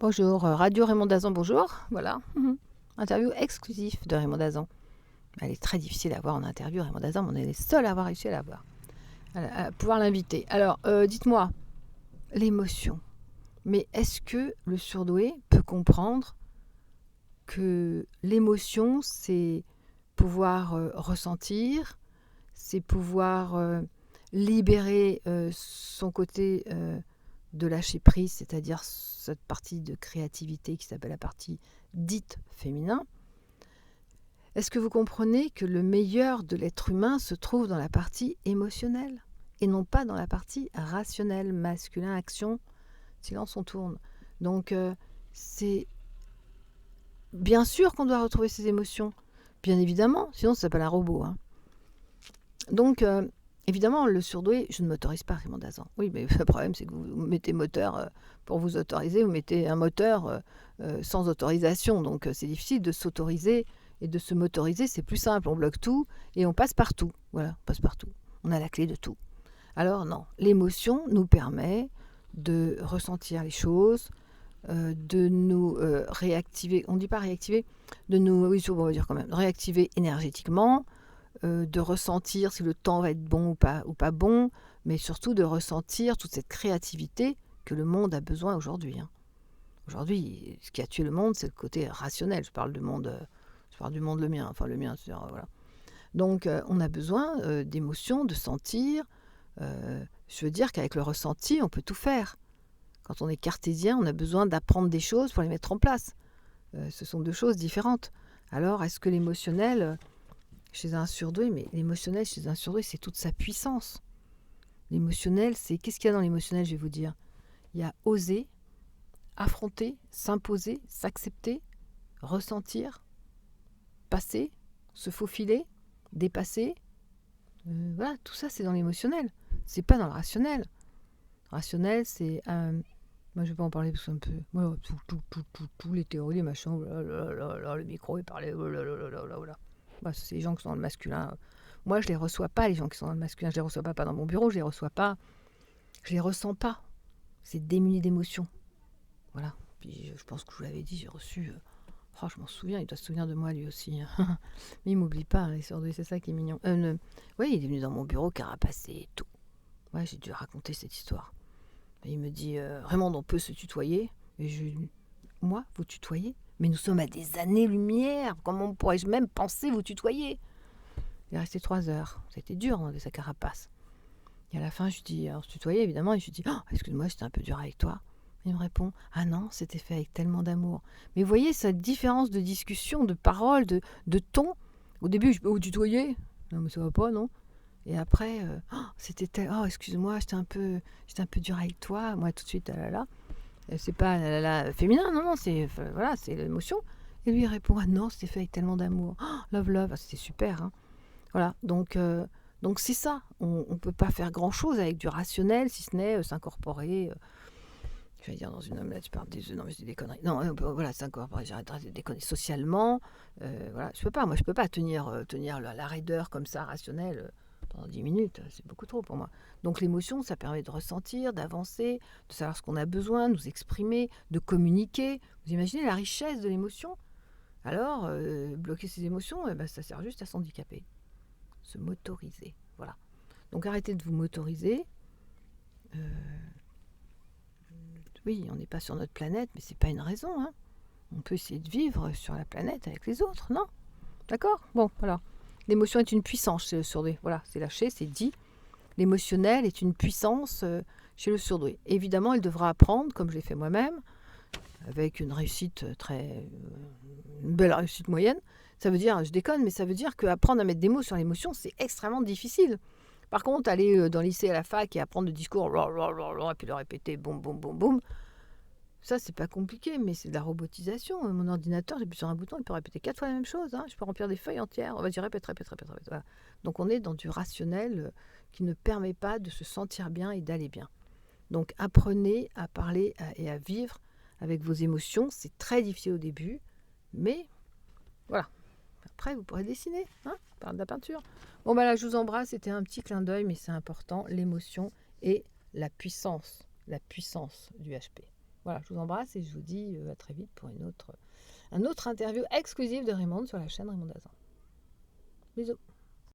Bonjour, Radio Raymond Dazan, bonjour. Voilà, interview exclusive de Raymond Dazan. Elle est très difficile à avoir en interview, Raymond Dazan, mais on est les seuls à avoir réussi à l'avoir, à pouvoir l'inviter. Alors, dites-moi, l'émotion. Mais est-ce que le surdoué peut comprendre que l'émotion, c'est pouvoir ressentir, c'est pouvoir libérer son côté de lâcher prise, c'est-à-dire cette partie de créativité qui s'appelle la partie dite féminin. Est-ce que vous comprenez que le meilleur de l'être humain se trouve dans la partie émotionnelle et non pas dans la partie rationnelle, masculin, action, silence, on tourne. Donc c'est bien sûr qu'on doit retrouver ses émotions, bien évidemment, sinon ça s'appelle un robot. Donc évidemment, le surdoué, je ne m'autorise pas, Raymond Dazan. Oui, mais le problème, c'est que vous mettez moteur pour vous autoriser, vous mettez un moteur sans autorisation. Donc c'est difficile de s'autoriser et de se motoriser. C'est plus simple, on bloque tout et on passe partout. Voilà, on passe partout. On a la clé de tout. Alors non, l'émotion nous permet de ressentir les choses, de nous réactiver. On ne dit pas réactiver, de nous, oui, on va dire quand même, réactiver énergétiquement, de ressentir si le temps va être bon ou pas bon, mais surtout de ressentir toute cette créativité que le monde a besoin aujourd'hui. Aujourd'hui, ce qui a tué le monde, c'est le côté rationnel. Je parle du monde le mien, enfin le mien, voilà. Donc on a besoin d'émotions, de sentir. Je veux dire qu'avec le ressenti, on peut tout faire. Quand on est cartésien, on a besoin d'apprendre des choses pour les mettre en place. Ce sont deux choses différentes. Alors, est-ce que l'émotionnel chez un surdoué, mais l'émotionnel chez un surdoué, c'est toute sa puissance. L'émotionnel, c'est... Qu'est-ce qu'il y a dans l'émotionnel, je vais vous dire? Il y a oser, affronter, s'imposer, s'accepter, ressentir, passer, se faufiler, dépasser. Voilà, tout ça, c'est dans l'émotionnel. C'est pas dans le rationnel. Le rationnel, c'est... moi, je vais pas en parler parce que c'est un peu... Voilà, tous les théories, les machins, le micro, il parlait... Bah, c'est les gens qui sont dans le masculin. Moi, je les reçois pas, les gens qui sont dans le masculin. Je les reçois pas dans mon bureau, je les reçois pas. Je les ressens pas. C'est démuni d'émotions. Voilà. Puis je pense que je vous l'avais dit, j'ai reçu... je m'en souviens, il doit se souvenir de moi lui aussi. Mais il m'oublie pas, les surdoués, c'est ça qui est mignon. Oui, il est venu dans mon bureau carapacé et tout. Ouais, j'ai dû raconter cette histoire. Et il me dit, Raymond, on peut se tutoyer? Et je lui dis, moi, vous tutoyez? Mais nous sommes à des années-lumière. Comment pourrais-je même penser vous tutoyer? Il est resté 3 heures. C'était dur d'enlever sa carapace. Et à la fin, je lui dis, alors je tutoyais évidemment, et je lui dis, excuse-moi, j'étais un peu dur avec toi. Il me répond, ah non, c'était fait avec tellement d'amour. Mais vous voyez cette différence de discussion, de parole, de ton. Au début, je peux vous tutoyer? Non, mais ça va pas, non? Et après, excuse-moi, j'étais un peu dur avec toi. Moi, tout de suite, ah là là. C'est pas là là féminin, non, c'est voilà, c'est l'émotion. Et lui il répond, ah non, c'était fait avec tellement d'amour. Love, love, c'était super. Voilà, donc c'est ça. On ne peut pas faire grand-chose avec du rationnel, si ce n'est s'incorporer. Je vais dire dans une homme là, tu parles des œufs, non mais c'est des conneries. Non, voilà, s'incorporer, j'arrêterai de déconner socialement. Voilà, je peux pas tenir la raideur comme ça, rationnelle, pendant 10 minutes. C'est beaucoup trop pour moi. Donc l'émotion, ça permet de ressentir, d'avancer, de savoir ce qu'on a besoin, de nous exprimer, de communiquer. Vous imaginez la richesse de l'émotion? Alors, bloquer ses émotions, ça sert juste à s'handicaper. Se motoriser, voilà. Donc arrêtez de vous motoriser. Oui, on n'est pas sur notre planète, mais c'est pas une raison. On peut essayer de vivre sur la planète avec les autres, non? D'accord? Bon, voilà. L'émotion est une puissance chez le surdoué. Voilà, c'est lâché, c'est dit. L'émotionnel est une puissance chez le surdoué. Évidemment, il devra apprendre, comme je l'ai fait moi-même, avec une réussite une belle réussite moyenne. Ça veut dire, je déconne, mais ça veut dire qu'apprendre à mettre des mots sur l'émotion, c'est extrêmement difficile. Par contre, aller dans le lycée à la fac et apprendre le discours, et puis le répéter, boum, boum, boum, boum, ça, c'est pas compliqué, mais c'est de la robotisation. Mon ordinateur, j'appuie sur un bouton, il peut répéter 4 fois la même chose. Je peux remplir des feuilles entières. On va dire répète. Voilà. Donc, on est dans du rationnel qui ne permet pas de se sentir bien et d'aller bien. Donc, apprenez à parler et à vivre avec vos émotions. C'est très difficile au début, mais voilà. Après, vous pourrez dessiner, par de la peinture. Bon, là, je vous embrasse. C'était un petit clin d'œil, mais c'est important. L'émotion et la puissance du HP. Voilà, je vous embrasse et je vous dis à très vite pour un autre interview exclusive de Raymonde sur la chaîne Raymonde Azan. Bisous.